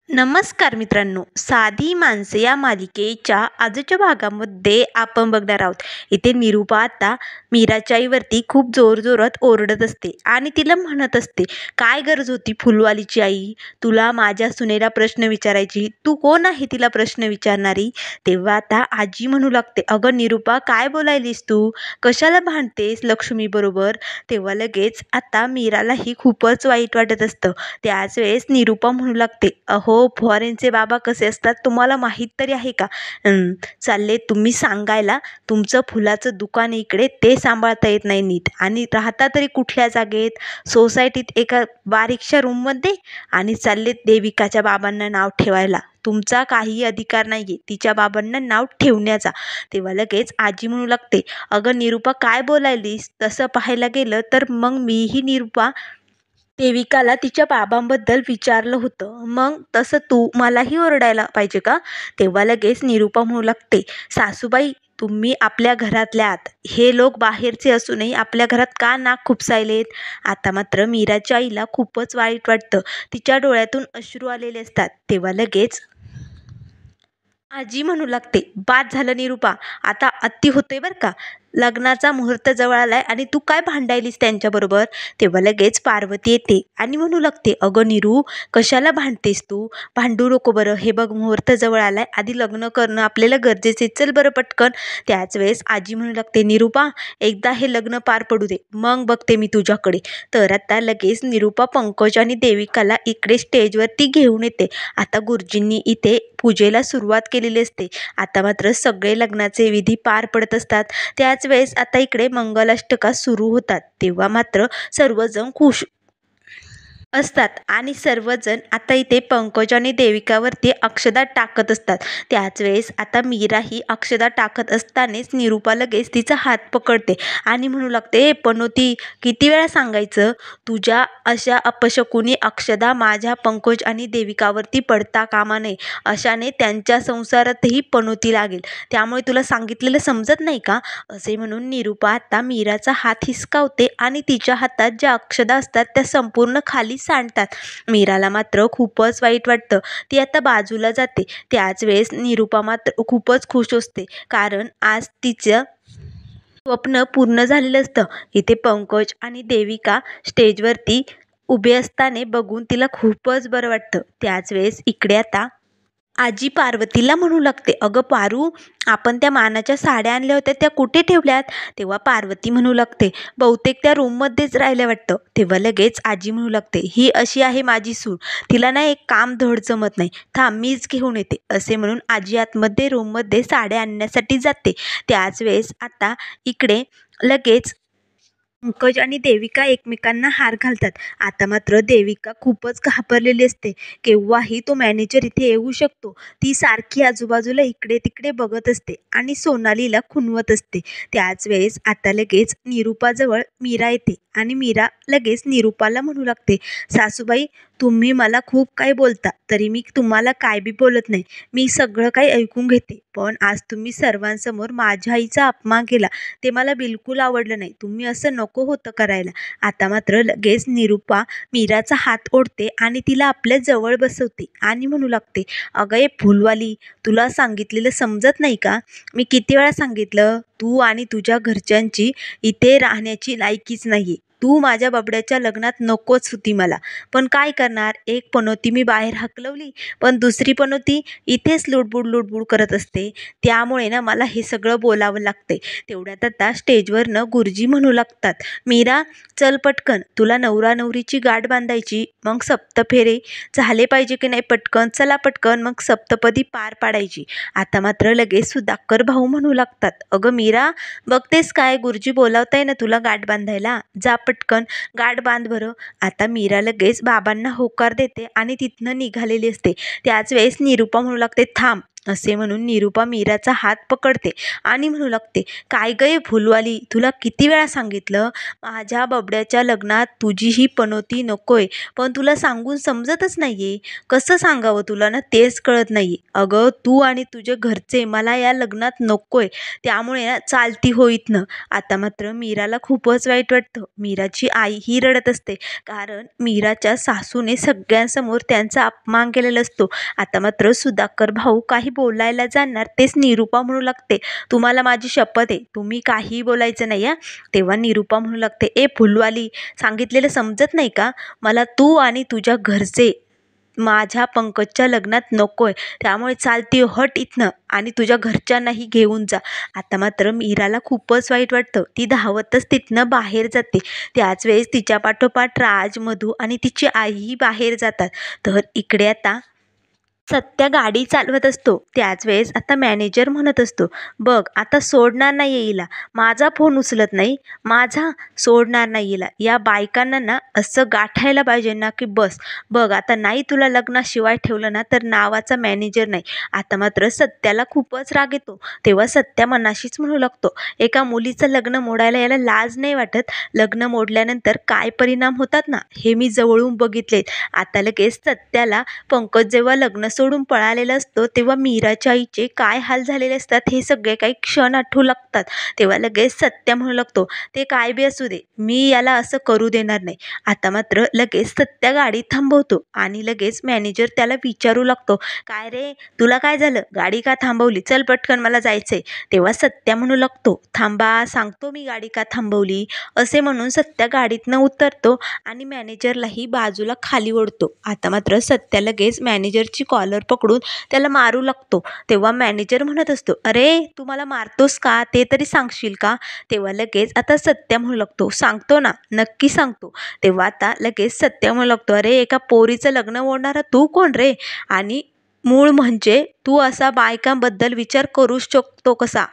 नमस्कार मित्रांनो, साधी माणसे या मालिकेच्या आजच्या भागामध्ये आपण बघणार आहोत. इथे निरूपा आता मीराच्या आईवरती खूप जोरजोरात ओरडत असते आणि तिला म्हणत असते, काय गरज होती फुलवालीची आई, तुला माझ्या सुनेला प्रश्न विचारायची, तू कोण आहे तिला प्रश्न विचारणारी. तेव्हा आता आजी म्हणू लागते, अगं निरूपा काय बोलायलीस तू, कशाला भांडतेस लक्ष्मी बरोबर. तेव्हा लगेच आता मीरालाही खूपच वाईट वाटत असतं. त्याच वेळेस निरूपा म्हणू लागते, अहो फॉरेनचे बाबा कसे असतात तुम्हाला माहीत तरी आहे का. चालले तुम्ही सांगायला, तुमचं फुलाचं दुकान इकडे ते सांभाळता येत नाही नीट, आणि राहता तरी कुठल्या जागेत, सोसायटीत एका बारीकशा रूममध्ये, आणि चाललेत देविकाच्या बाबांना नाव ठेवायला. तुमचा काही अधिकार नाहीये तिच्या बाबांना नाव ठेवण्याचा. तेव्हा लगेच आजी म्हणू लागते, अगं निरूपा काय बोलायलीस, तसं पाहायला गेलं तर मग मीही निरूपा देविकाला तिच्या बाबांबद्दल विचारलं होतं, मग तसं तू मलाही ओरडायला पाहिजे का. तेव्हा लगेच निरूपा म्हणू लागते, सासूबाई तुम्ही आपल्या घरातल्या आत, हे लोक बाहेरचे असूनही आपल्या घरात का नाक खुपसायलेत. आता मात्र मीराच्या आईला खूपच वाईट वाटतं, तिच्या डोळ्यातून अश्रू आलेले असतात. तेव्हा लगेच आजी म्हणू लागते, बाद झालं निरूपा, आता अति होतंय बरं का. लग्नाचा मुहूर्त जवळ आलाय आणि तू काय भांडायलीस त्यांच्याबरोबर. तेव्हा लगेच पार्वती येते आणि म्हणू लागते, अगं निरू कशाला भांडतेस तू, भांडू नको बरं, हे बघ मुहूर्त जवळ आलाय, आधी लग्न करणं आपल्याला गरजेचे, चल बरं पटकन. त्याच वेळेस आजी म्हणू लागते, निरूपा एकदा हे लग्न पार पडू दे, मग बघते मी तुझ्याकडे. तर आता लगेच निरूपा पंकज आणि देविकाला इकडे स्टेजवरती घेऊन येते. आता गुरुजींनी इथे पूजेला सुरुवात केलेली असते. आता मात्र सगळे लग्नाचे विधी पार पडत असतात. त्याच वेळेस आता इकडे मंगलाष्टका सुरू होतात. तेव्हा मात्र सर्वजण खुश असतात आणि सर्वजण आता इथे पंकज आणि देविकावरती अक्षदा टाकत असतात. त्याच वेळेस आता मीरा ही अक्षदा टाकत असतानाच निरूपा लगेच तिचा हात पकडते आणि म्हणू लागते, पनोती किती वेळा सांगायचं, तुझ्या अशा अपशकुनी अक्षदा माझ्या पंकज आणि देविकावरती पडता कामा नये, अशाने त्यांच्या संसारातही पनोती लागेल, त्यामुळे तुला सांगितलेलं समजत नाही का. असे म्हणून निरूपा आता मीराचा हात हिसकावते आणि तिच्या हातात ज्या अक्षदा असतात त्या संपूर्ण खाली सांडतात. मीराला मात्र खूपच वाईट वाटतं, ती आता बाजूला जाते. त्याच वेळेस निरूपा मात्र खूपच खुश असते, कारण आज तिचं स्वप्न पूर्ण झालेलं असतं. इथे पंकज आणि देविका स्टेजवरती उभे असताना बघून तिला खूपच बरं वाटतं. त्याच वेळेस इकडे आता आजी पार्वतीला म्हणू लागते, अगं पारू आपण त्या मानाच्या साड्या आणल्या होत्या त्या कुठे ठेवल्यात. तेव्हा पार्वती म्हणू लागते, बहुतेक त्या रूममध्येच राहिल्या वाटतं. तेव्हा लगेच आजी म्हणू लागते, ही अशी आहे माझी सून, तिला ना एक काम धड जमत नाही, थांब मीच घेऊन येते. असे म्हणून आजी आतमध्ये रूममध्ये साड्या आणण्यासाठी जाते. त्याच वेळेस आता इकडे लगेच पंकज आणि देविका एकमेकांना हार घालतात. आता मात्र देविका खूपच घाबरलेली असते, केव्हाही तो मॅनेजर इथे येऊ शकतो. ती सारखी आजूबाजूला इकडे तिकडे बघत असते आणि सोनालीला खुणवत असते. त्याच वेळेस आता लगेच निरूपाजवळ मीरा येते आणि मीरा लगेच निरूपाला म्हणू लागते, सासूबाई तुम्ही मला खूप काही बोलता, तरी मी तुम्हाला काय बी बोलत नाही, मी सगळं काही ऐकून घेते, पण आज तुम्ही सर्वांसमोर माझ्या आईचा अपमान केला, ते मला बिलकुल आवडलं नाही, तुम्ही असं नको होतं करायला. आता मात्र लगेच निरूपा मीराचा हात ओढते आणि तिला आपल्या जवळ बसवते आणि म्हणू लागते, अगं ये फुलवाली, तुला सांगितलेलं समजत नाही का, मी किती वेळा सांगितलं, तू आणि तुझ्या घरच्यांची इथे राहण्याची लायकीच नाहीये, तू माझ्या बबड्याच्या लग्नात नकोच होती मला, पण काय करणार, एक पनोती मी बाहेर हकलवली, पण दुसरी पनोती इथेच लुडबुड लुडबुड करत असते, त्यामुळे ना मला हे सगळं बोलावं लागते. तेवढ्यात आता स्टेजवरनं गुरुजी म्हणू लागतात, मीरा चल पटकन, तुला नवरा नवरीची गाठ बांधायची, मग सप्तफेरे झाले पाहिजे की नाही पटकन, चला पटकन, मग सप्तपदी पार पाडायची. आता मात्र लगेच सुधाकर भाऊ म्हणू लागतात, अगं मीरा बघतेस काय, गुरुजी बोलावताय ना तुला गाठ बांधायला, जा पटकन गाठ बांध बरं. आता मीरा लगेच बाबांना होकार देते आणि तिथनं निघालेली असते. त्याच वेळेस निरूपा म्हणू लागते, थांब, असे म्हणून निरूपा मीराचा हात पकडते आणि म्हणू लागते, काय गं फुलवाली, तुला किती वेळा सांगितलं माझ्या बबड्याच्या लग्नात तुझी ही पनोती नकोय, पण तुला सांगून समजतच नाहीये. कसं सांगावं तुला ना तेच कळत नाहीये. अगं तू आणि तुझे घरचे मला या लग्नात नकोय, त्यामुळे ना चालती हो इथनं. आता मात्र मीराला खूपच वाईट वाटतं. मीराची आई ही रडत असते, कारण मीराच्या सासूने सगळ्यांसमोर त्यांचा अपमान केलेला असतो. आता मात्र सुधाकर भाऊ काही बोलायला जाणार तेच निरूपा म्हणू लागते, तुम्हाला माझी शपथ आहे, तुम्ही काहीही बोलायचं नाही. तेव्हा निरूपा म्हणू लागते, ए फुलवाली, सांगितलेलं समजत नाही का, मला तू आणि तुझ्या घरचे माझ्या पंकजच्या लग्नात नकोय, त्यामुळे चालती हट इथनं आणि तुझ्या घरच्यांनाही घेऊन जा. आता मात्र मीराला खूपच वाईट वाटतं. ती धावतच तिथनं बाहेर जाते. त्याच वेळेस तिच्या पाठोपाठ राज, मधू आणि तिची आईही बाहेर जातात. तर इकडे आता सत्या गाडी चालवत असतो. त्याच वेळेस आता मॅनेजर म्हणत असतो, बघ आता सोडणार नाही हिला, माझा फोन उचलत नाही, माझा सोडणार नाही हिला. या बायकांना ना असं गाठायला पाहिजे ना की बस, बघ आता नाही तुला लग्नाशिवाय ठेवलं ना तर नावाचा मॅनेजर नाही. आता मात्र सत्याला खूपच राग येतो. तेव्हा सत्या मनाशीच म्हणू लागतो, एका मुलीचं लग्न मोडायला याला लाज नाही वाटत? लग्न मोडल्यानंतर काय परिणाम होतात ना हे मी जवळून बघितलेत. आता लगेच सत्याला पंकज जेव्हा लग्न सोडून पळालेला असतो तेव्हा मीराच्या आईचे काय हाल झालेले असतात हे सगळे काही क्षण आठवू लागतात. तेव्हा लगेच सत्या म्हणू लागतो, ते काय बी असू दे, मी याला असं करू देणार नाही. आता मात्र लगेच सत्या गाडी थांबवतो आणि लगेच मॅनेजर त्याला विचारू लागतो, काय रे तुला काय झालं, गाडी का थांबवली, चल पटकन मला जायचंय. तेव्हा सत्या म्हणू लागतो, थांबा सांगतो मी गाडी का थांबवली. असे म्हणून सत्या गाडीतनं उतरतो आणि मॅनेजरलाही बाजूला खाली ओढतो. आता मात्र सत्या लगेच मॅनेजरची कॉलर पकडून त्याला मारू लागतो. तेव्हा मॅनेजर म्हणत असतो, अरे तू मला मारतोस का, ते तरी सांगशील का. तेव्हा लगेच आता सत्या म्हणू लागतो, सांगतो ना, नक्की सांगतो. तेव्हा आता लगेच सत्या म्हणू लागतो, अरे एका पोरीचं लग्न मोडणारा तू कोण रे, आणि मूळ म्हणजे तू असा बायकांबद्दल विचार करू शकतो कसा.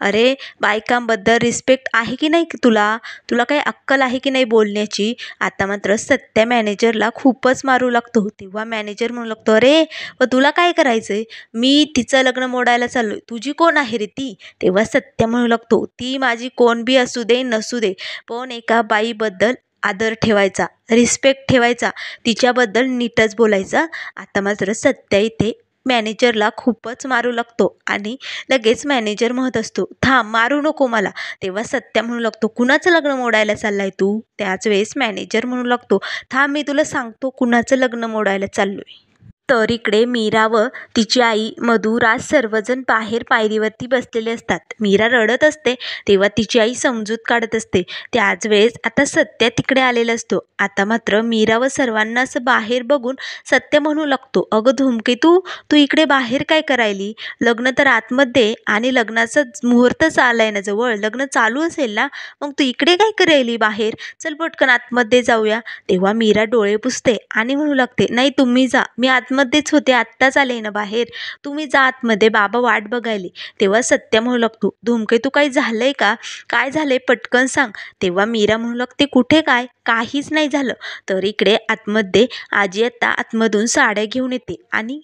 अरे बायकांबद्दल रिस्पेक्ट आहे की नाही तुला, तुला काही अक्कल आहे की नाही बोलण्याची. आता मात्र सत्या मॅनेजरला खूपच मारू लागतो. तेव्हा मॅनेजर म्हणू लागतो, अरे व तुला काय करायचंय, मी तिचं लग्न मोडायला चाललोय, तुझी कोण आहे रे ती. तेव्हा सत्या म्हणू लागतो, ती माझी कोण बी असू दे नसू दे, पण एका बाईबद्दल आदर ठेवायचा, रिस्पेक्ट ठेवायचा, तिच्याबद्दल नीटच बोलायचा. आता मात्र सत्या इथे मॅनेजरला खूपच मारू लागतो आणि लगेच मॅनेजर म्हणत असतो, थांब मारू नको मला. तेव्हा सत्या म्हणू लागतो, कुणाचं लग्न मोडायला चाललाय तू. त्याच वेळेस मॅनेजर म्हणू लागतो, थांब मी तुला सांगतो कुणाचं लग्न मोडायला चाललोय. तर इकडे मीरा व तिची आई, मधू, राज सर्वजण बाहेर पायरीवरती बसलेले असतात. मीरा रडत असते तेव्हा तिची आई समजूत काढत असते. त्याच वेळेस आता सत्या तिकडे आलेला असतो. आता मात्र मीरा व सर्वांना असं बाहेर बघून सत्य म्हणू लागतो, अगं धूमकेतू, तू इकडे बाहेर काय करायली, लग्न तर आतमध्ये आणि लग्नाचा मुहूर्त आलाय ना जवळ, लग्न चालू असेल ना, मग तू इकडे काय करायली बाहेर, चल पटकन आतमध्ये जाऊया. तेव्हा मीरा डोळे पुसते आणि म्हणू लागते, नाही तुम्ही जा, मी आतमध्येच होते, आत्ताच आले ना बाहेर, तुम्ही जा आतमध्ये, बाबा वाट बघायले. तेव्हा सत्या म्हणू लागतो, धूमकेतू काही झालंय का, काय झालंय पटकन सांग. तेव्हा मीरा म्हणू लागते, कुठे काय, काहीच नाही झालं. तर इकडे आतमध्ये आजी आता आतमधून साड्या घेऊन येते आणि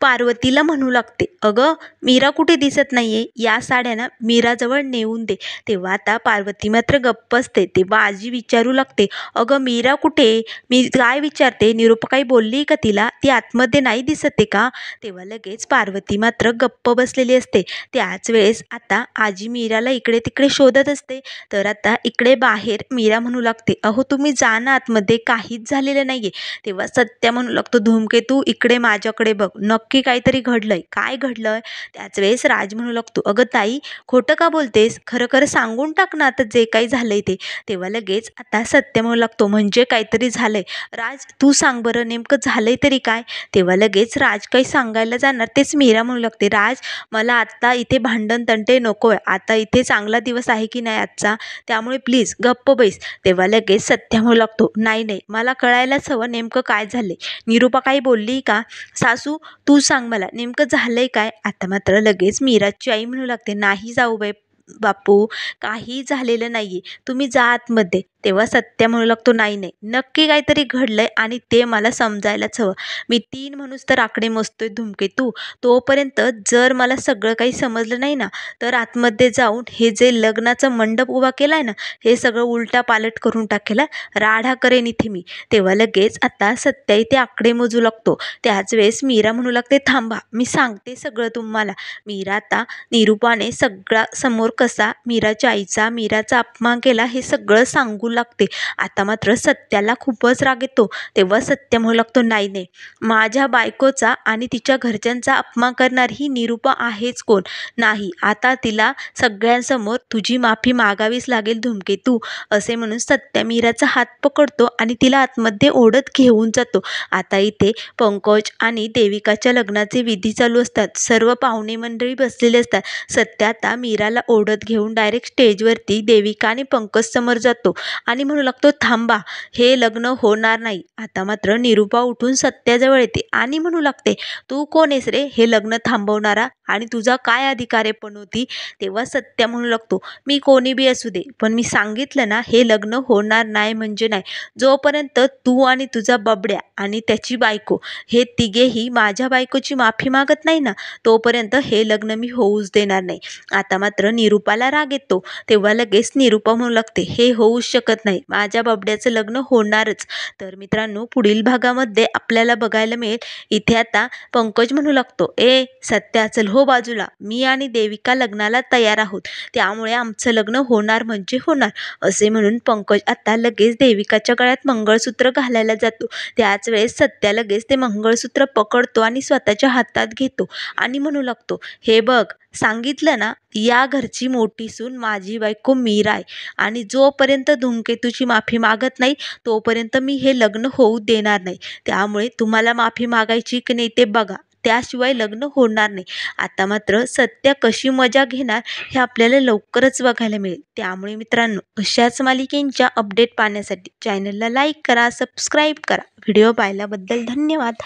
पार्वतीला म्हणू लागते, अगं मीरा कुठे दिसत नाहीये, या साड्या ना मीराजवळ नेऊन दे. तेव्हा आता पार्वती मात्र गप्प असते. तेव्हा आजी विचारू लागते, अगं मीरा कुठे, मी काय विचारते, निरूपा काही बोलली का तिला, ती आतमध्ये नाही दिसत आहे का. तेव्हा लगेच पार्वती मात्र गप्प बसलेली असते. त्याच वेळेस आता आजी मीराला इकडे तिकडे शोधत असते. तर आता इकडे बाहेर मीरा म्हणू लागते, अहो तुम्ही जा ना आतमध्ये, काहीच झालेलं नाहीये. तेव्हा सत्या म्हणू लागतो, धूमकेतू इकडे माझ्याकडे बघ, नक्की काहीतरी घडलंय, काय घडलंय. त्याच वेळेस राज म्हणू लागतो, अगं ताई खोटं का बोलतेस, खरं खरं सांगून टाक ना आता जे काही झालंय ते. तेव्हा लगेच आता सत्य म्हणू लागतो, म्हणजे काहीतरी झालंय, राज तू सांग बरं नेमकं झालंय तरी काय. तेव्हा लगेच राज काही सांगायला जाणार तेच मीरा म्हणू लागते, राज मला आत्ता इथे भांडण तंटे नकोय, आता इथे चांगला दिवस आहे की नाही आजचा, त्यामुळे प्लीज गप्प बैस. तेव्हा लगेच सत्य म्हणू लागतो, नाही नाही मला कळायलाच हवं नेमकं काय झालंय, निरूपा काही बोलली का, सासू तू सांग मला नेमकं झालंय काय. आता मात्र लगेच मीराची आई म्हणू लागते, नाही जाऊ बाई बापू, काही झालेलं नाहीये, तुम्ही जा आतमध्ये. तेव्हा सत्या म्हणू लागतो, नाही नाही, नक्की काहीतरी घडलंय आणि ते मला समजायलाच हवं. मी 3 म्हणूच तर आकडे मोजतोय धूमकेतू. तोपर्यंत जर मला सगळं काही समजलं नाही ना, तर आतमध्ये जाऊन हे जे लग्नाचा मंडप उभा केलाय ना, हे सगळं उलटापालट करून टाकेल हां. राडा करेन इथे मी. तेव्हा लगेच आता सत्या इथे आकडे मोजू लागतो. त्याच वेळेस मीरा म्हणू लागते, थांबा, मी सांगते सगळं तुम्हाला. मीरा आता निरूपाने सगळा समोर कसा मीराच्या आईचा, मीराचा अपमान केला हे सगळं सांगू लागते. आता मात्र सत्याला खूपच राग येतो. तेव्हा सत्य म्हणू लागतो, नाही नाही, माझ्या बायकोचा आणि तिच्या घरच्यांचा अपमान करणारी ही निरूपा आहेच कोण. नाही, आता तिला सगळ्यांसमोर तुझी माफी मागावीच लागेल धूमकेतू. असे म्हणून सत्या मीराचा हात पकडतो आणि तिला आतमध्ये ओढत घेऊन जातो. आता इथे पंकज आणि देविकाच्या लग्नाचे विधी चालू असतात. सर्व पाहुणे मंडळी बसलेले असतात. सत्या आता मीराला ओढत घेऊन डायरेक्ट स्टेजवरती देविका आणि पंकज समोर जातो आणि म्हणू लागतो, थांबा, हे लग्न होणार नाही. आता मात्र निरूपा उठून सत्याजवळ येते आणि म्हणू लागते, तू कोण आहेस रे हे लग्न थांबवणारा आणि तुझा काय अधिकार आहे पनोती. तेव्हा सत्या म्हणू लागतो, मी कोणी बी असू दे, पण मी सांगितलं ना हे लग्न होणार नाही म्हणजे नाही. जोपर्यंत तू आणि तुझा बबड्या आणि त्याची बायको हे तिघेही माझ्या बायकोची माफी मागत नाही ना, तोपर्यंत हे लग्न मी होऊच देणार नाही. आता मात्र निरूपाला राग येतो. तेव्हा लगेच निरूपा म्हणू लागते, हे होऊच शकत नाही, माझ्या बबड्याचं लग्न होणारच. तर मित्रांनो, पुढील भागामध्ये आपल्याला बघायला मिळेल. इथे आता पंकज म्हणू लागतो, ए सत्या, चल हो बाजूला, मी आणि देविका लग्नाला तयार आहोत, त्यामुळे आमचं लग्न होणार म्हणजे होणार. असे म्हणून पंकज आता लगेच देविकाच्या गळ्यात मंगळसूत्र घालायला जातो. त्याच वेळेस सत्या लगेच ते मंगळसूत्र पकडतो आणि स्वतःच्या हातात घेतो आणि म्हणू लागतो, हे बघ, सांगितलं ना, या घरची मोठी सून माझी बायको मीरा आहे आणि जोपर्यंत धूमकेतूची माफी मागत नाही तोपर्यंत मी हे लग्न होऊ देणार नाही. त्यामुळे तुम्हाला माफी मागायची की नाही ते बघा, त्याशिवाय लग्न होणार नाही. आता मात्र सत्या कशी मजा घेणार हे आपल्याला लवकरच बघायला मिळेल. त्यामुळे मित्रांनो, अशाच मालिकेंच्या अपडेट पाहण्यासाठी चॅनलला लाईक करा, सबस्क्राईब करा. व्हिडिओ पाहिल्याबद्दल धन्यवाद.